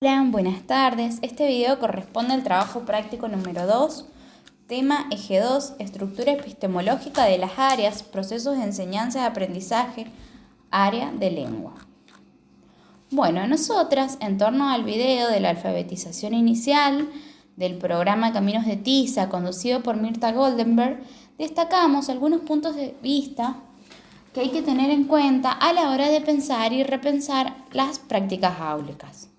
Hola, buenas tardes. Este video corresponde al trabajo práctico número 2, tema eje 2, estructura epistemológica de las áreas, procesos de enseñanza y aprendizaje, área de lengua. Bueno, nosotras, en torno al video de la alfabetización inicial del programa Caminos de Tiza, conducido por Mirta Goldenberg, destacamos algunos puntos de vista que hay que tener en cuenta a la hora de pensar y repensar las prácticas áulicas,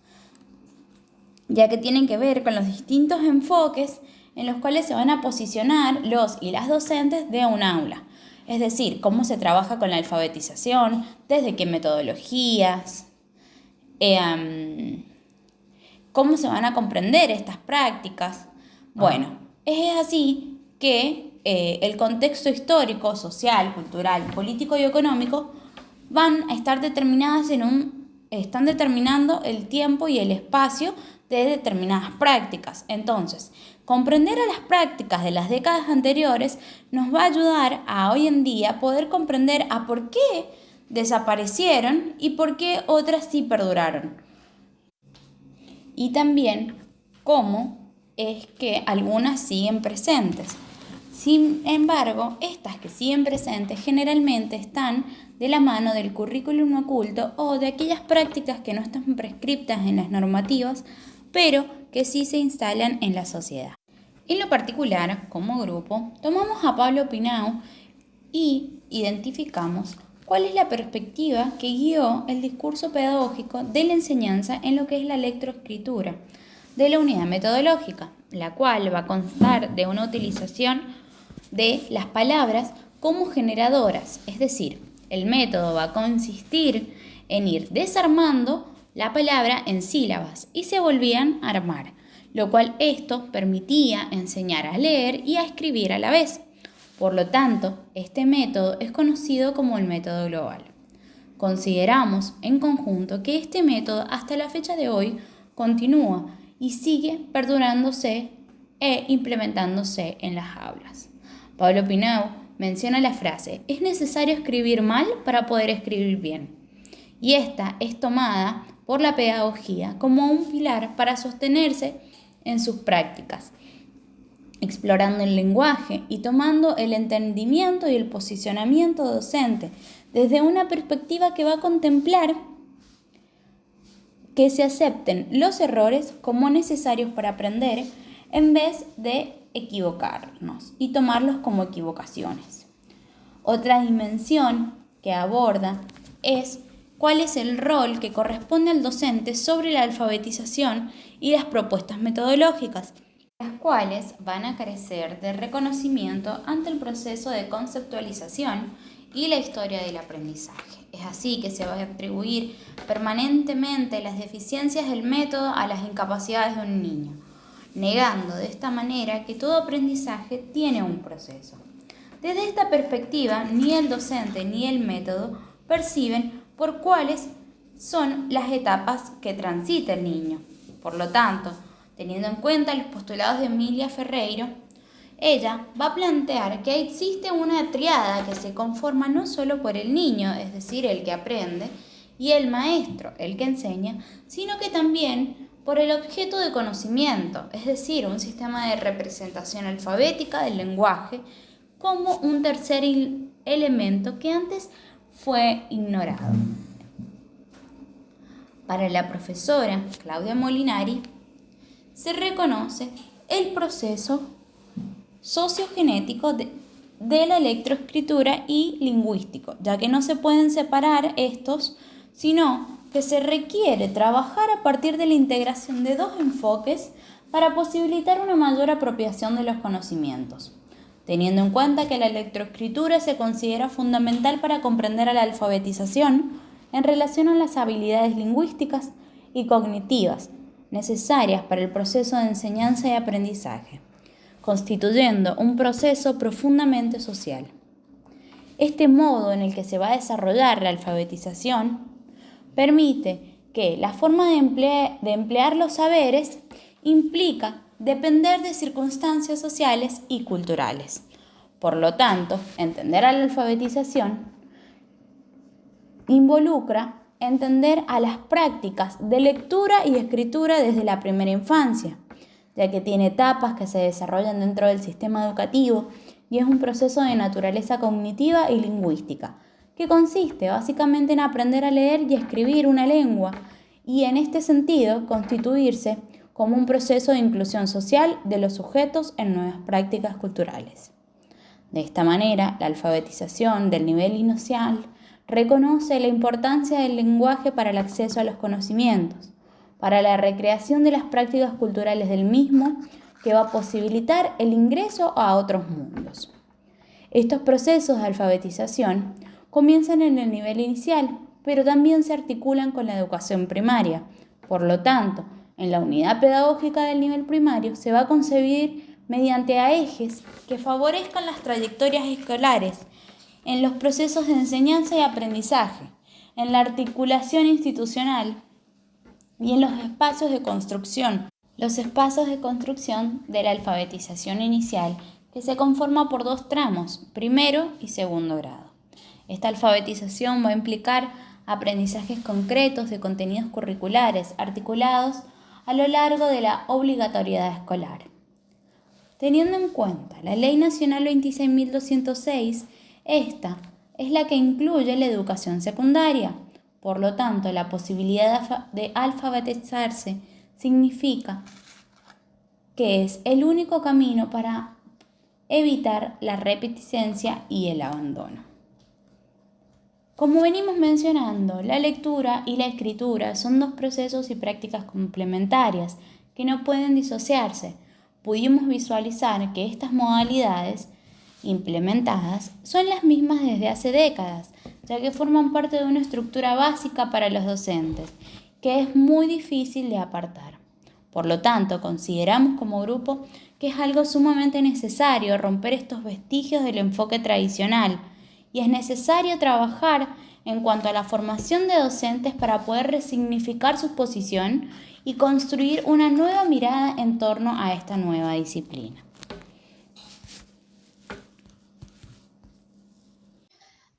ya que tienen que ver con los distintos enfoques en los cuales se van a posicionar los y las docentes de un aula. Es decir, cómo se trabaja con la alfabetización, desde qué metodologías, cómo se van a comprender estas prácticas. Bueno, es así que el contexto histórico, social, cultural, político y económico van a estar están determinando el tiempo y el espacio de determinadas prácticas. Entonces, comprender a las prácticas de las décadas anteriores nos va a ayudar a hoy en día poder comprender a por qué desaparecieron y por qué otras sí perduraron. Y también cómo es que algunas siguen presentes. Sin embargo, estas que siguen presentes generalmente están de la mano del currículum oculto o de aquellas prácticas que no están prescriptas en las normativas, pero que sí se instalan en la sociedad. En lo particular, como grupo, tomamos a Pablo Pinau y identificamos cuál es la perspectiva que guió el discurso pedagógico de la enseñanza en lo que es la lectoescritura de la unidad metodológica, la cual va a constar de una utilización de las palabras como generadoras, es decir, el método va a consistir en ir desarmando la palabra en sílabas y se volvían a armar, lo cual esto permitía enseñar a leer y a escribir a la vez. Por lo tanto, este método es conocido como el método global. Consideramos en conjunto que este método hasta la fecha de hoy continúa y sigue perdurándose e implementándose en las aulas. Pablo Pinau menciona la frase: es necesario escribir mal para poder escribir bien. Y esta es tomada por la pedagogía como un pilar para sostenerse en sus prácticas, explorando el lenguaje y tomando el entendimiento y el posicionamiento docente desde una perspectiva que va a contemplar que se acepten los errores como necesarios para aprender en vez de equivocarnos y tomarlos como equivocaciones. Otra dimensión que aborda es cuál es el rol que corresponde al docente sobre la alfabetización y las propuestas metodológicas, las cuales van a carecer de reconocimiento ante el proceso de conceptualización y la historia del aprendizaje. Es así que se va a atribuir permanentemente las deficiencias del método a las incapacidades de un niño, negando de esta manera que todo aprendizaje tiene un proceso. Desde esta perspectiva, ni el docente ni el método perciben por cuáles son las etapas que transita el niño. Por lo tanto, teniendo en cuenta los postulados de Emilia Ferreiro, ella va a plantear que existe una triada que se conforma no solo por el niño, es decir, el que aprende, y el maestro, el que enseña, sino que también por el objeto de conocimiento, es decir, un sistema de representación alfabética del lenguaje, como un tercer elemento que antes fue ignorado. Para la profesora Claudia Molinari, se reconoce el proceso sociogenético de la electroescritura y lingüístico, ya que no se pueden separar estos, sino que se requiere trabajar a partir de la integración de dos enfoques para posibilitar una mayor apropiación de los conocimientos, teniendo en cuenta que la electroescritura se considera fundamental para comprender a la alfabetización en relación a las habilidades lingüísticas y cognitivas necesarias para el proceso de enseñanza y aprendizaje, constituyendo un proceso profundamente social. Este modo en el que se va a desarrollar la alfabetización permite que la forma de emplear los saberes implica depender de circunstancias sociales y culturales. Por lo tanto, entender a la alfabetización involucra entender a las prácticas de lectura y escritura desde la primera infancia, ya que tiene etapas que se desarrollan dentro del sistema educativo y es un proceso de naturaleza cognitiva y lingüística, que consiste básicamente en aprender a leer y escribir una lengua y en este sentido constituirse como un proceso de inclusión social de los sujetos en nuevas prácticas culturales. De esta manera, la alfabetización del nivel inicial reconoce la importancia del lenguaje para el acceso a los conocimientos, para la recreación de las prácticas culturales del mismo, que va a posibilitar el ingreso a otros mundos. Estos procesos de alfabetización comienzan en el nivel inicial, pero también se articulan con la educación primaria. Por lo tanto, en la unidad pedagógica del nivel primario se va a concebir mediante a ejes que favorezcan las trayectorias escolares, en los procesos de enseñanza y aprendizaje, en la articulación institucional y en los espacios de construcción. Los espacios de construcción de la alfabetización inicial, que se conforma por dos tramos, primero y segundo grado. Esta alfabetización va a implicar aprendizajes concretos de contenidos curriculares articulados a lo largo de la obligatoriedad escolar. Teniendo en cuenta la Ley Nacional 26.206, esta es la que incluye la educación secundaria. Por lo tanto, la posibilidad de alfabetizarse significa que es el único camino para evitar la repeticencia y el abandono. Como venimos mencionando, la lectura y la escritura son dos procesos y prácticas complementarias que no pueden disociarse. Pudimos visualizar que estas modalidades implementadas son las mismas desde hace décadas, ya que forman parte de una estructura básica para los docentes, que es muy difícil de apartar. Por lo tanto, consideramos como grupo que es algo sumamente necesario romper estos vestigios del enfoque tradicional y es necesario trabajar en cuanto a la formación de docentes para poder resignificar su posición y construir una nueva mirada en torno a esta nueva disciplina.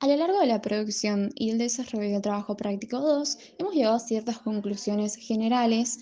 A lo largo de la producción y el desarrollo del trabajo práctico 2, hemos llegado a ciertas conclusiones generales,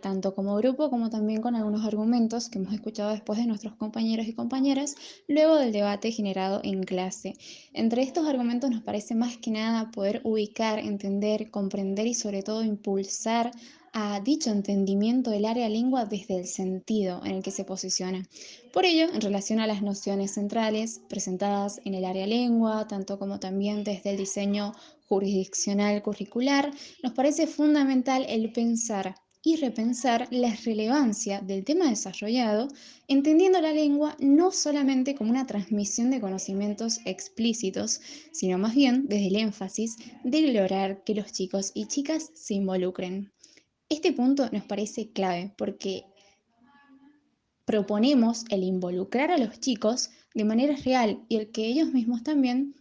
tanto como grupo como también con algunos argumentos que hemos escuchado después de nuestros compañeros y compañeras, luego del debate generado en clase. Entre estos argumentos nos parece más que nada poder ubicar, entender, comprender y sobre todo impulsar a dicho entendimiento del área lengua desde el sentido en el que se posiciona. Por ello, en relación a las nociones centrales presentadas en el área lengua, tanto como también desde el diseño jurisdiccional curricular, nos parece fundamental el pensar y repensar la relevancia del tema desarrollado, entendiendo la lengua no solamente como una transmisión de conocimientos explícitos, sino más bien desde el énfasis de lograr que los chicos y chicas se involucren. Este punto nos parece clave porque proponemos el involucrar a los chicos de manera real y el que ellos mismos también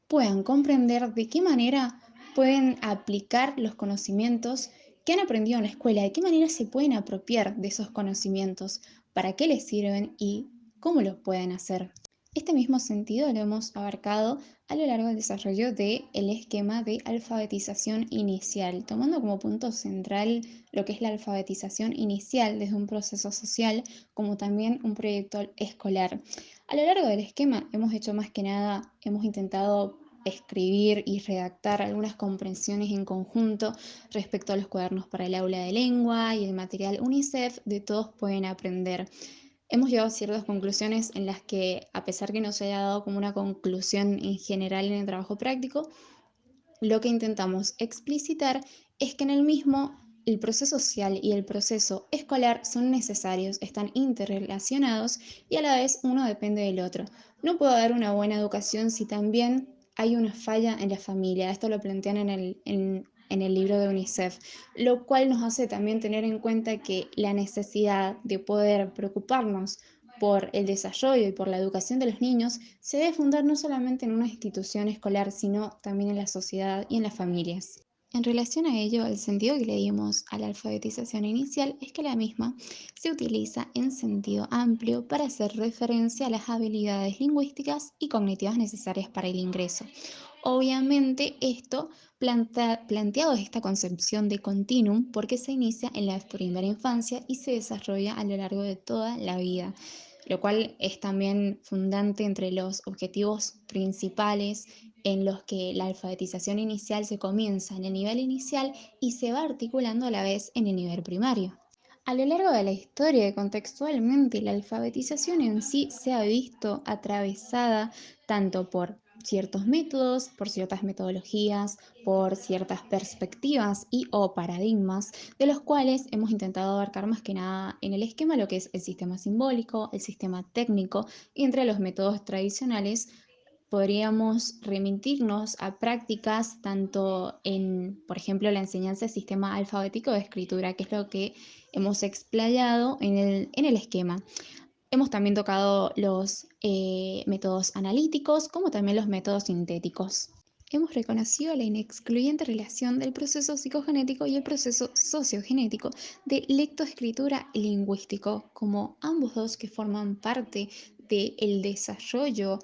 puedan comprender de qué manera pueden aplicar los conocimientos que han aprendido en la escuela, de qué manera se pueden apropiar de esos conocimientos, para qué les sirven y cómo los pueden hacer. Este mismo sentido lo hemos abarcado a lo largo del desarrollo del esquema de alfabetización inicial, tomando como punto central lo que es la alfabetización inicial desde un proceso social como también un proyecto escolar. A lo largo del esquema hemos hecho más que nada, hemos intentado escribir y redactar algunas comprensiones en conjunto respecto a los cuadernos para el aula de lengua y el material UNICEF de Todos Pueden Aprender. Hemos llegado a ciertas conclusiones en las que, a pesar que no se haya dado como una conclusión en general en el trabajo práctico, lo que intentamos explicitar es que en el mismo el proceso social y el proceso escolar son necesarios, están interrelacionados y a la vez uno depende del otro. No puede haber una buena educación si también hay una falla en la familia. Esto lo plantean en el libro de UNICEF, lo cual nos hace también tener en cuenta que la necesidad de poder preocuparnos por el desarrollo y por la educación de los niños se debe fundar no solamente en una institución escolar, sino también en la sociedad y en las familias. En relación a ello, el sentido que le dimos a la alfabetización inicial es que la misma se utiliza en sentido amplio para hacer referencia a las habilidades lingüísticas y cognitivas necesarias para el ingreso. Obviamente esto planteado esta concepción de continuum porque se inicia en la primera infancia y se desarrolla a lo largo de toda la vida, lo cual es también fundante entre los objetivos principales en los que la alfabetización inicial se comienza en el nivel inicial y se va articulando a la vez en el nivel primario. A lo largo de la historia y contextualmente, la alfabetización en sí se ha visto atravesada tanto por ciertos métodos, por ciertas metodologías, por ciertas perspectivas y o paradigmas, de los cuales hemos intentado abarcar más que nada en el esquema lo que es el sistema simbólico, el sistema técnico, y entre los métodos tradicionales podríamos remitirnos a prácticas tanto en, por ejemplo, la enseñanza del sistema alfabético de escritura, que es lo que hemos explayado en el esquema. Hemos también tocado los métodos analíticos, como también los métodos sintéticos. Hemos reconocido la inexcluyente relación del proceso psicogenético y el proceso sociogenético de lectoescritura y lingüístico, como ambos dos que forman parte del desarrollo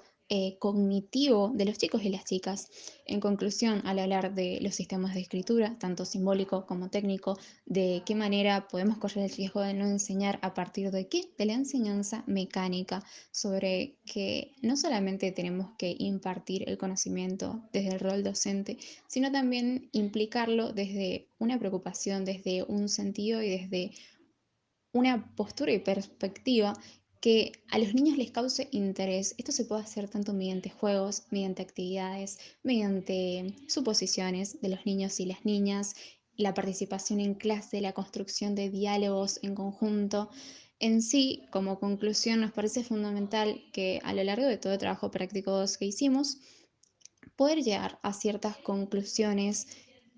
cognitivo de los chicos y las chicas. En conclusión, al hablar de los sistemas de escritura, tanto simbólico como técnico, de qué manera podemos correr el riesgo de no enseñar a partir de qué, de la enseñanza mecánica, sobre que no solamente tenemos que impartir el conocimiento desde el rol docente, sino también implicarlo desde una preocupación, desde un sentido y desde una postura y perspectiva que a los niños les cause interés. Esto se puede hacer tanto mediante juegos, mediante actividades, mediante suposiciones de los niños y las niñas, la participación en clase, la construcción de diálogos en conjunto. En sí, como conclusión, nos parece fundamental que a lo largo de todo el trabajo práctico que hicimos, poder llegar a ciertas conclusiones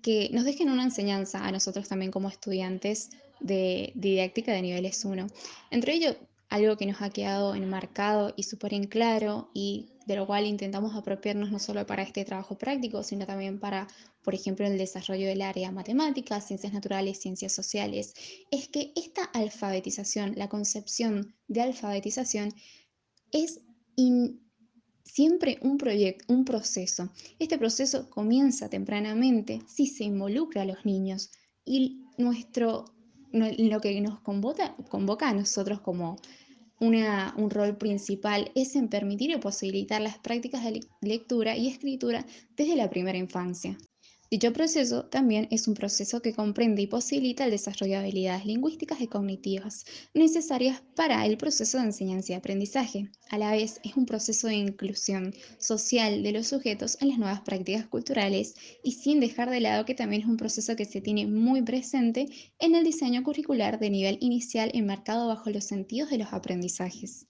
que nos dejen una enseñanza a nosotros también como estudiantes de didáctica de niveles 1. Entre ello, algo que nos ha quedado enmarcado y súper en claro y de lo cual intentamos apropiarnos no solo para este trabajo práctico, sino también para, por ejemplo, el desarrollo del área matemáticas, ciencias naturales, ciencias sociales, es que esta alfabetización, la concepción de alfabetización, es siempre un proyecto, un proceso. Este proceso comienza tempranamente si se involucra a los niños y lo que nos convoca a nosotros como un rol principal es en permitir y posibilitar las prácticas de lectura y escritura desde la primera infancia. Dicho proceso también es un proceso que comprende y posibilita el desarrollo de habilidades lingüísticas y cognitivas necesarias para el proceso de enseñanza y aprendizaje. A la vez, es un proceso de inclusión social de los sujetos en las nuevas prácticas culturales y sin dejar de lado que también es un proceso que se tiene muy presente en el diseño curricular de nivel inicial enmarcado bajo los sentidos de los aprendizajes.